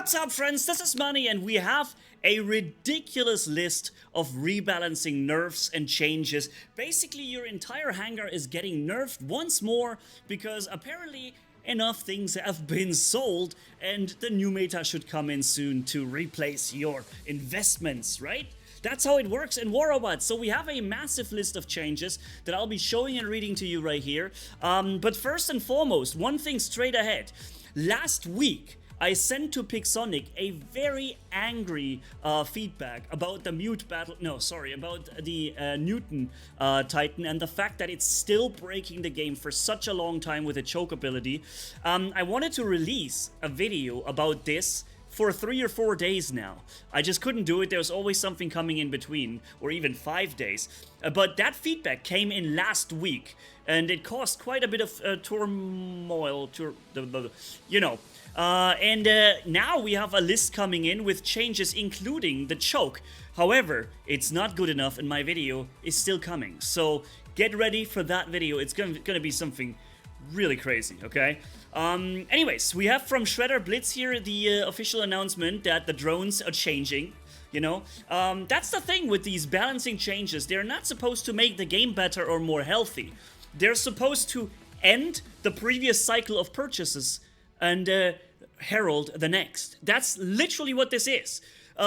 What's up, friends? This is Manni, and we have a ridiculous list of rebalancing nerfs and changes. Basically, your entire hangar is getting nerfed once more because apparently enough things have been sold and the new meta should come in soon to replace your investments, right? That's how it works in War Robots. So we have a massive list of changes that I'll be showing and reading to you right here. But first and foremost, one thing straight ahead. Last week, I sent to Pixonic a very angry feedback about the about the Newton Titan and the fact that it's still breaking the game for such a long time with a choke ability. I wanted to release a video about this for 3 or 4 days now. I just couldn't do it. There was always something coming in between, or even 5 days. But that feedback came in last week, and it caused quite a bit of turmoil, now we have a list coming in with changes including the choke. However, it's not good enough, and my video is still coming. So get ready for that video. It's gonna be something really crazy, okay? Anyways, we have from Shredder Blitz here the official announcement that the drones are changing. You know, that's the thing with these balancing changes. They're not supposed to make the game better or more healthy. They're supposed to end the previous cycle of purchases and herald the next. That's literally what this is.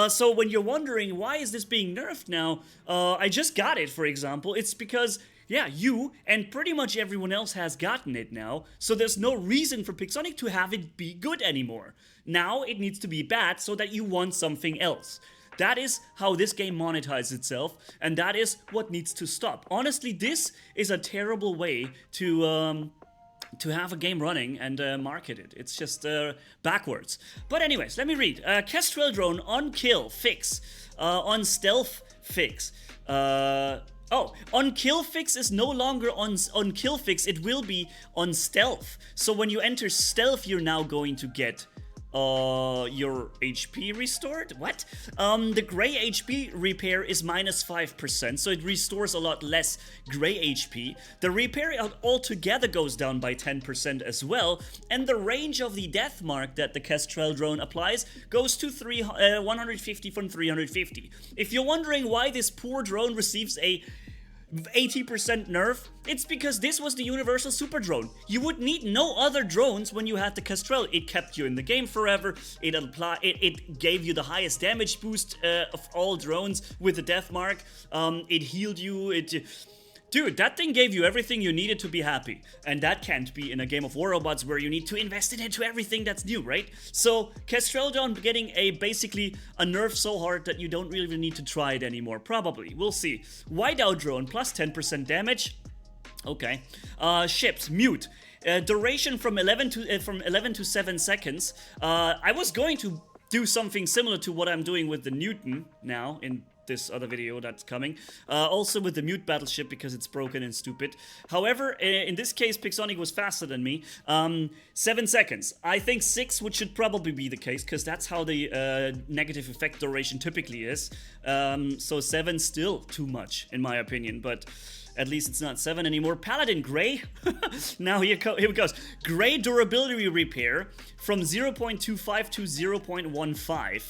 So when you're wondering why is this being nerfed now, I just got it, for example. It's because, yeah, you and pretty much everyone else has gotten it now, so there's no reason for Pixonic to have it be good anymore. Now it needs to be bad so that you want something else. That is how this game monetizes itself, and that is what needs to stop. Honestly, this is a terrible way to have a game running and market it. It's just backwards. But anyways, let me read. Kestrel drone on kill fix. On stealth fix. On kill fix is no longer on kill fix. It will be on stealth. So when you enter stealth, you're now going to get your HP restored? What? The gray HP repair is -5%, so it restores a lot less gray HP. The repair altogether goes down by 10% as well, and the range of the death mark that the Kestrel drone applies goes to 150 from 350. If you're wondering why this poor drone receives a 80% nerf, it's because this was the universal super drone. You would need no other drones when you had the Kestrel. It kept you in the game forever. It gave you the highest damage boost of all drones with the death mark. It healed you. Dude, that thing gave you everything you needed to be happy. And that can't be in a game of War Robots where you need to invest into everything that's new, right? So, Kestrel drone getting basically a nerf so hard that you don't really need to try it anymore. Probably. We'll see. Whiteout drone, plus 10% damage. Okay. Ships, mute. Duration from 11 to 7 seconds. I was going to do something similar to what I'm doing with the Newton now in this other video that's coming. Also with the mute battleship because it's broken and stupid. However, in this case, Pixonic was faster than me. 7 seconds. I think 6 should probably be the case because that's how the negative effect duration typically is. So 7 still too much in my opinion, but at least it's not 7 anymore. Paladin Gray. Now here it goes. Gray durability repair from 0.25 to 0.15.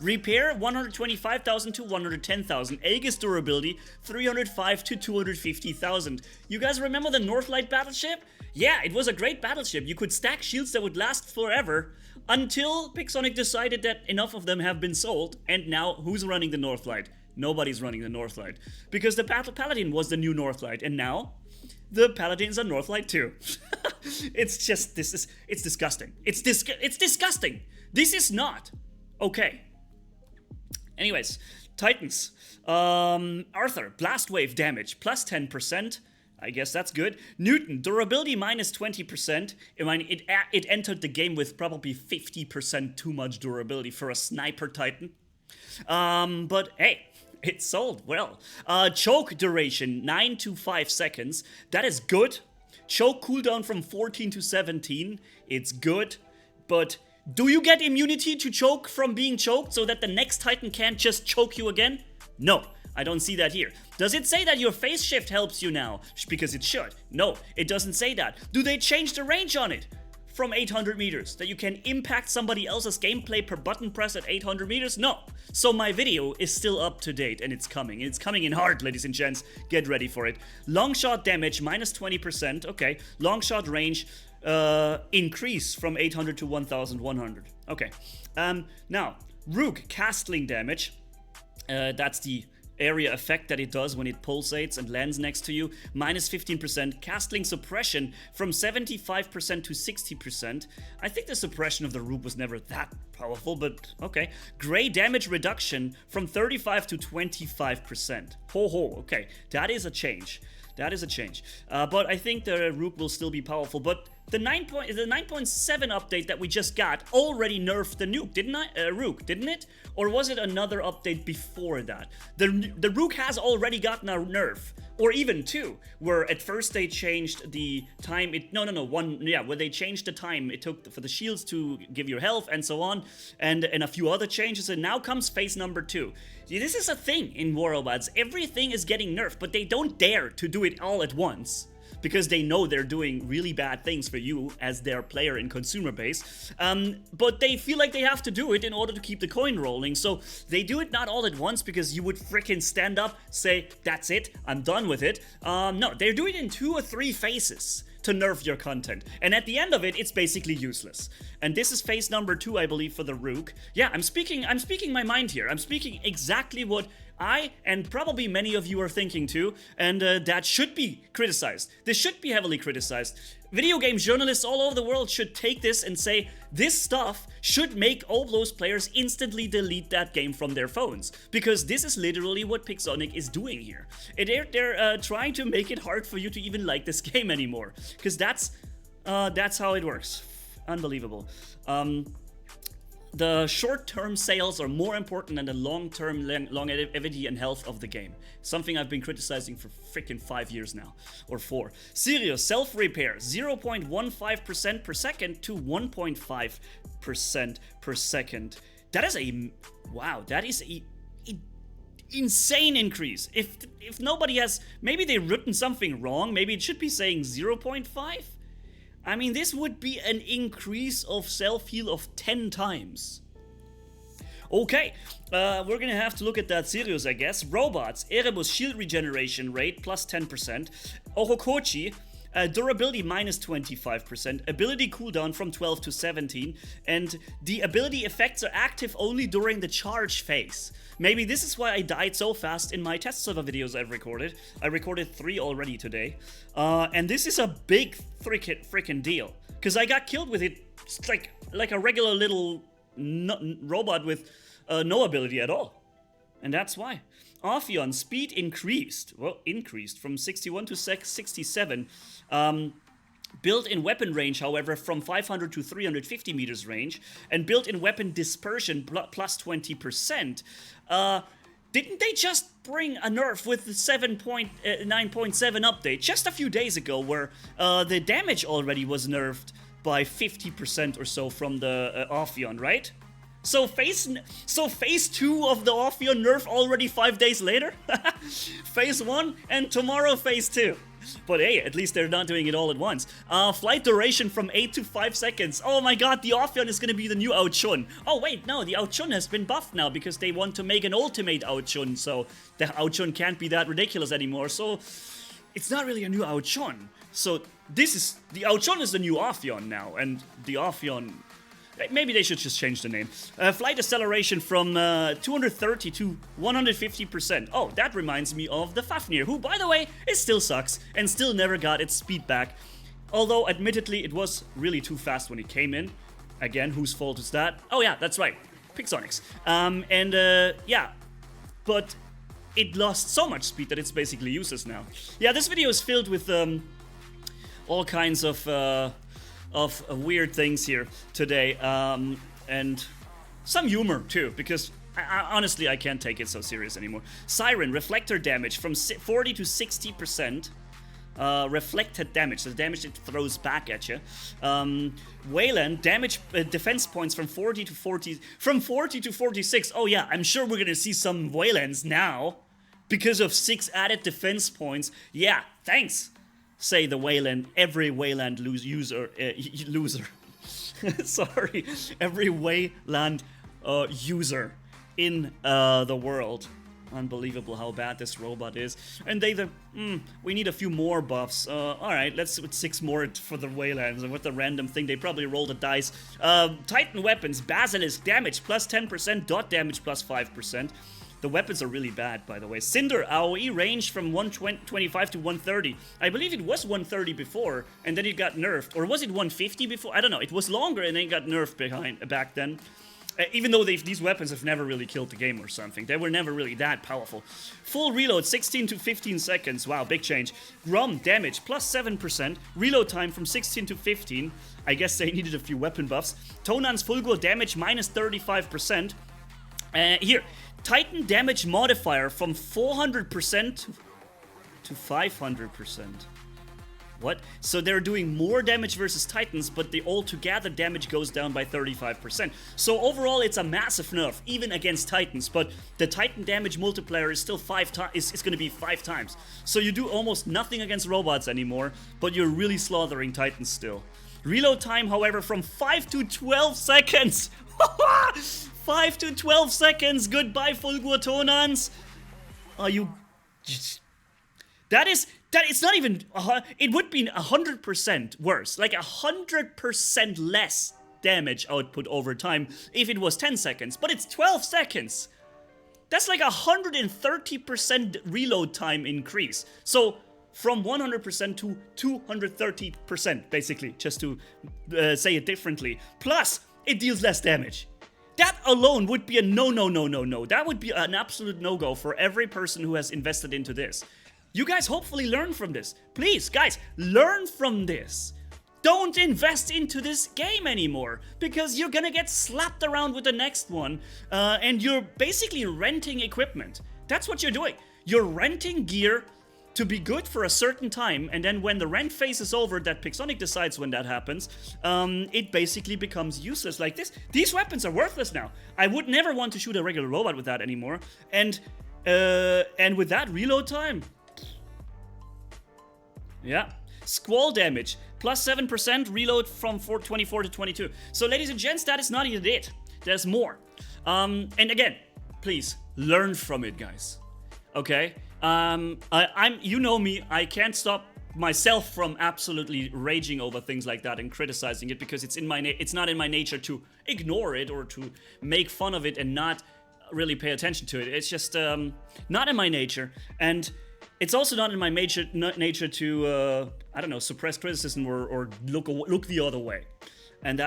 Repair 125,000 to 110,000. Aegis durability 305 to 250,000. You guys remember the Northlight battleship? Yeah, it was a great battleship. You could stack shields that would last forever until Pixonic decided that enough of them have been sold, and now who's running the Northlight? Nobody's running the Northlight. Because the Paladin was the new Northlight, and now the Paladin's a Northlight too. It's just, it's disgusting. It's disgusting. This is not okay. Anyways, Titans. Arthur, blast wave damage, plus 10%. I guess that's good. Newton, durability minus 20%. I mean, it entered the game with probably 50% too much durability for a sniper Titan. But hey, it sold well. Choke duration, 9 to 5 seconds. That is good. Choke cooldown from 14 to 17. It's good. But do you get immunity to choke from being choked so that the next Titan can't just choke you again? No, I don't see that here. Does it say that your phase shift helps you now? Because it should. No, it doesn't say that. Do they change the range on it? from 800 meters, that you can impact somebody else's gameplay per button press at 800 meters? No. So my video is still up to date, and it's coming. It's coming in hard, ladies and gents. Get ready for it. Long shot damage, minus 20%. Okay. Long shot range, increase from 800 to 1100. Okay. Now, Rook castling damage. That's the area effect that it does when it pulsates and lands next to you. Minus 15%. Castling suppression from 75% to 60%. I think the suppression of the Rook was never that powerful, but okay. Gray damage reduction from 35 to 25%. Ho ho, okay. That is a change. That is a change. But I think the Rook will still be powerful. But the 9.7 update that we just got already nerfed the Nuke, Rook, didn't it? Or was it another update before that? The Rook has already gotten a nerf, or even two, where at first they changed the time. Where they changed the time it took for the shields to give your health and so on, and a few other changes. And now comes phase number 2. See, this is a thing in War Robots. Everything is getting nerfed, but they don't dare to do it all at once, because they know they're doing really bad things for you as their player and consumer base. But they feel like they have to do it in order to keep the coin rolling. So they do it not all at once, because you would freaking stand up, say, that's it, I'm done with it. No, they're doing it in 2 or 3 phases to nerf your content. And at the end of it, it's basically useless. And this is phase number 2, I believe, for the Rook. Yeah, I'm speaking my mind here. I'm speaking exactly what I, and probably many of you, are thinking too, and that should be criticized. This should be heavily criticized. Video game journalists all over the world should take this and say, this stuff should make all those players instantly delete that game from their phones. Because this is literally what Pixonic is doing here. They're trying to make it hard for you to even like this game anymore. Because that's how it works. Unbelievable. The short-term sales are more important than the long-term longevity and health of the game. Something I've been criticizing for freaking 5 years now, or 4. Serious self-repair, 0.15% per second to 1.5% per second. That is wow, that is a insane increase. If nobody has, maybe they've written something wrong, maybe it should be saying 0.5? I mean, this would be an increase of self-heal of 10 times. Okay, we're gonna have to look at that serious, I guess. Robots, Erebus shield regeneration rate plus 10%. Orokochi, durability minus 25%. Ability cooldown from 12 to 17. And the ability effects are active only during the charge phase. Maybe this is why I died so fast in my test server videos I've recorded. I recorded 3 already today. And this is a big freaking deal. Because I got killed with it like a regular little robot with no ability at all. And that's why. Ophion speed increased. Well, increased from 61 to 67. Built-in weapon range, however, from 500 to 350 meters range. And built-in weapon dispersion plus 20%. Didn't they just bring a nerf with the 9.7 update just a few days ago, where the damage already was nerfed by 50% or so from the Ophion, right? So phase 2 of the Ophion nerf already 5 days later? Phase 1 and tomorrow phase 2. But hey, at least they're not doing it all at once. Flight duration from 8 to 5 seconds. Oh my god, the Ophion is gonna be the new Aochun. Oh wait, no, the Aochun has been buffed now because they want to make an ultimate Aochun, so the Aochun can't be that ridiculous anymore, so it's not really a new Aochun. So the Aochun is the new Ophion now, and the Ophion, maybe they should just change the name. Flight acceleration from 230 to 150%. Oh, that reminds me of the Fafnir, who, by the way, it still sucks and still never got its speed back. Although, admittedly, it was really too fast when it came in. Again, whose fault is that? Oh yeah, that's right, Pixonic's. Yeah, but it lost so much speed that it's basically useless now. Yeah, this video is filled with all kinds of weird things here today, and some humor too, because honestly I can't take it so serious anymore. Siren, reflector damage from 40 to 60%. Reflected damage, the damage it throws back at you. Wayland, damage defense points from 40 to 46. Oh yeah, I'm sure we're gonna see some Waylands now because of 6 added defense points. Yeah, thanks, say the Wayland, every Wayland loser. Sorry, every Wayland user in the world. Unbelievable how bad this robot is. And we need a few more buffs. Alright, let's with 6 more for the Waylands. And with the random thing, they probably rolled a dice. Titan weapons, Basilisk, damage plus 10%, dot damage plus 5%. The weapons are really bad, by the way. Cinder, AoE range from 125 to 130. I believe it was 130 before, and then it got nerfed. Or was it 150 before? I don't know. It was longer, and then it got nerfed back then. Even though these weapons have never really killed the game or something. They were never really that powerful. Full reload, 16 to 15 seconds. Wow, big change. Grom, damage, plus 7%. Reload time from 16 to 15. I guess they needed a few weapon buffs. Tonan's Fulgur, damage, minus 35%. Here, Titan damage modifier from 400% to 500%. What? So they're doing more damage versus Titans, but the altogether damage goes down by 35%. So overall, it's a massive nerf, even against Titans. But the Titan damage multiplier is still 5 times. It's going to be 5 times. So you do almost nothing against robots anymore, but you're really slaughtering Titans still. Reload time, however, from 5 to 12 seconds. 5 to 12 seconds. Goodbye, Fulgur Tonans. Are you? That it's not even, it would be 100% worse, like 100% less damage output over time if it was 10 seconds, but it's 12 seconds. That's like 130% reload time increase. So from 100% to 230%, basically, just to say it differently. Plus, it deals less damage. That alone would be a no. That would be an absolute no-go for every person who has invested into this. You guys hopefully learn from this. Please, guys, learn from this. Don't invest into this game anymore, because you're gonna get slapped around with the next one, and you're basically renting equipment. That's what you're doing. You're renting gear to be good for a certain time, and then when the rent phase is over, that Pixonic decides when that happens, it basically becomes useless like this. These weapons are worthless now. I would never want to shoot a regular robot with that anymore, and with that reload time, yeah. Squall damage, plus 7%, reload from 24 to 22. So ladies and gents, that is not even it. There's more. And again, please, learn from it, guys. Okay? You know me, I can't stop myself from absolutely raging over things like that and criticizing it, because it's not in my nature to ignore it or to make fun of it and not really pay attention to it. It's just not in my nature. And it's also not in my nature to, I don't know, suppress criticism or look the other way. And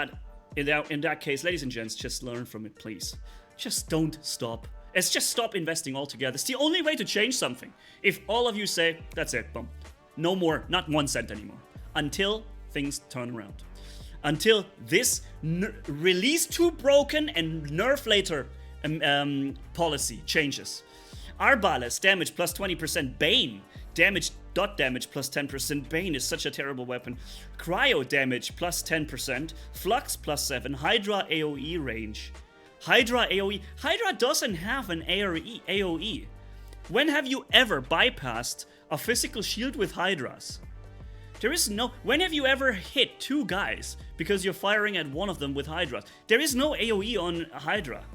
in that case, ladies and gents, just learn from it, please. Just don't stop. Let's just stop investing altogether. It's the only way to change something. If all of you say, that's it, boom. No more, not 1 cent anymore. Until things turn around. Until this release too broken and nerf later policy changes. Arbalest, damage plus 20%. Bane, damage, dot damage plus 10%. Bane is such a terrible weapon. Cryo damage plus 10%. Flux plus 7. Hydra AoE range. Hydra AoE. Hydra doesn't have an AoE. When have you ever bypassed a physical shield with Hydras? There is no... When have you ever hit 2 guys because you're firing at one of them with Hydras? There is no AoE on Hydra.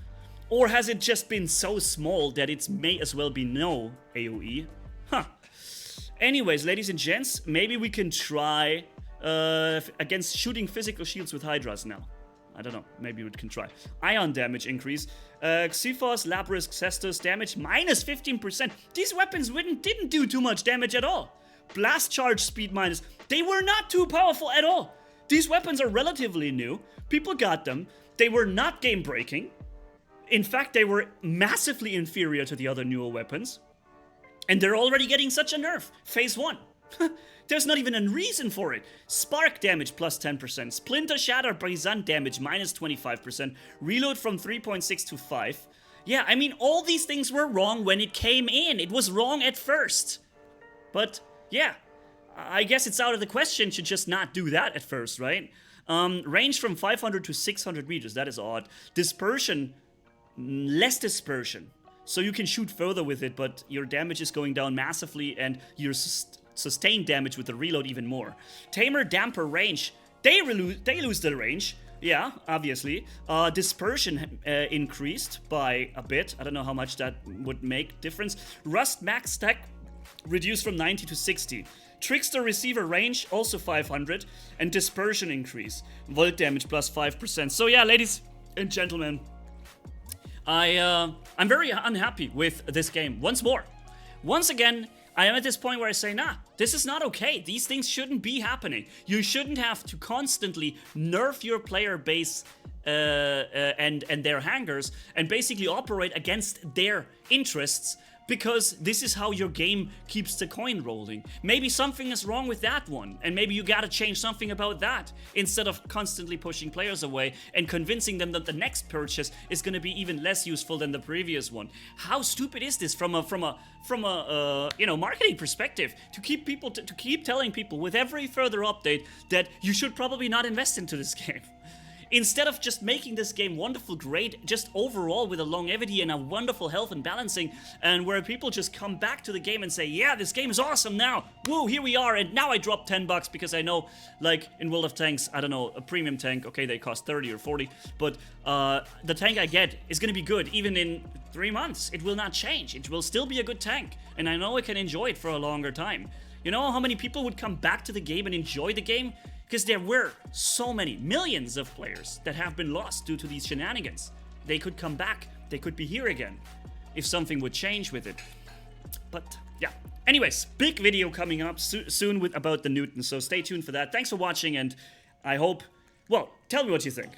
Or has it just been so small that it may as well be no AoE? Huh. Anyways, ladies and gents, maybe we can try against shooting physical shields with Hydras now. I don't know, maybe we can try. Ion damage increase. Xephos, Labrisk, Cestus, damage minus 15%. These weapons didn't do too much damage at all. Blast charge speed minus. They were not too powerful at all. These weapons are relatively new. People got them. They were not game breaking. In fact, they were massively inferior to the other newer weapons. And they're already getting such a nerf. Phase 1. There's not even a reason for it. Spark damage plus 10%. Splinter Shatter Brisant damage minus 25%. Reload from 3.6 to 5. Yeah, I mean, all these things were wrong when it came in. It was wrong at first. But, yeah. I guess it's out of the question to just not do that at first, right? Range from 500 to 600 meters. That is odd. Dispersion... less dispersion, so you can shoot further with it, but your damage is going down massively and your sustained damage with the reload even more. Tamer damper range, they lose the range, Yeah, obviously. Dispersion increased by a bit. I don't know how much that would make difference. Rust max stack reduced from 90 to 60. Trickster receiver range also 500, and dispersion increase. Volt damage plus 5%. So yeah, ladies and gentlemen, I'm very unhappy with this game. Once again, I am at this point where I say, nah, this is not okay. These things shouldn't be happening. You shouldn't have to constantly nerf your player base and their hangers and basically operate against their interests, because this is how your game keeps the coin rolling. Maybe something is wrong with that one, and maybe you gotta change something about that, instead of constantly pushing players away and convincing them that the next purchase is gonna be even less useful than the previous one. How stupid is this from a marketing perspective, to keep telling people with every further update that you should probably not invest into this game? Instead of just making this game wonderful, great, just overall with a longevity and a wonderful health and balancing, and where people just come back to the game and say, yeah, this game is awesome now, woo, here we are, and now I dropped $10 because I know, like, in World of Tanks, I don't know, a premium tank, okay, they cost 30 or 40, but the tank I get is gonna be good, even in 3 months. It will not change, it will still be a good tank, and I know I can enjoy it for a longer time. You know how many people would come back to the game and enjoy the game? Because there were so many, millions of players that have been lost due to these shenanigans. They could come back, they could be here again, if something would change with it. But yeah, anyways, big video coming up soon about the Newton, so stay tuned for that. Thanks for watching, and I hope, well, tell me what you think,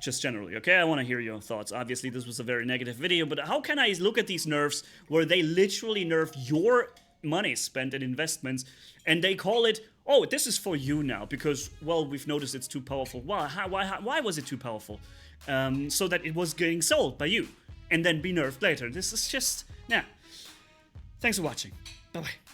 just generally, okay? I want to hear your thoughts. Obviously, this was a very negative video, but how can I look at these nerfs where they literally nerf your money spent in investments, and they call it, oh, this is for you now, because, well, we've noticed it's too powerful. Why was it too powerful? So that it was getting sold by you, and then be nerfed later. This is just, nah. Thanks for watching. Bye-bye.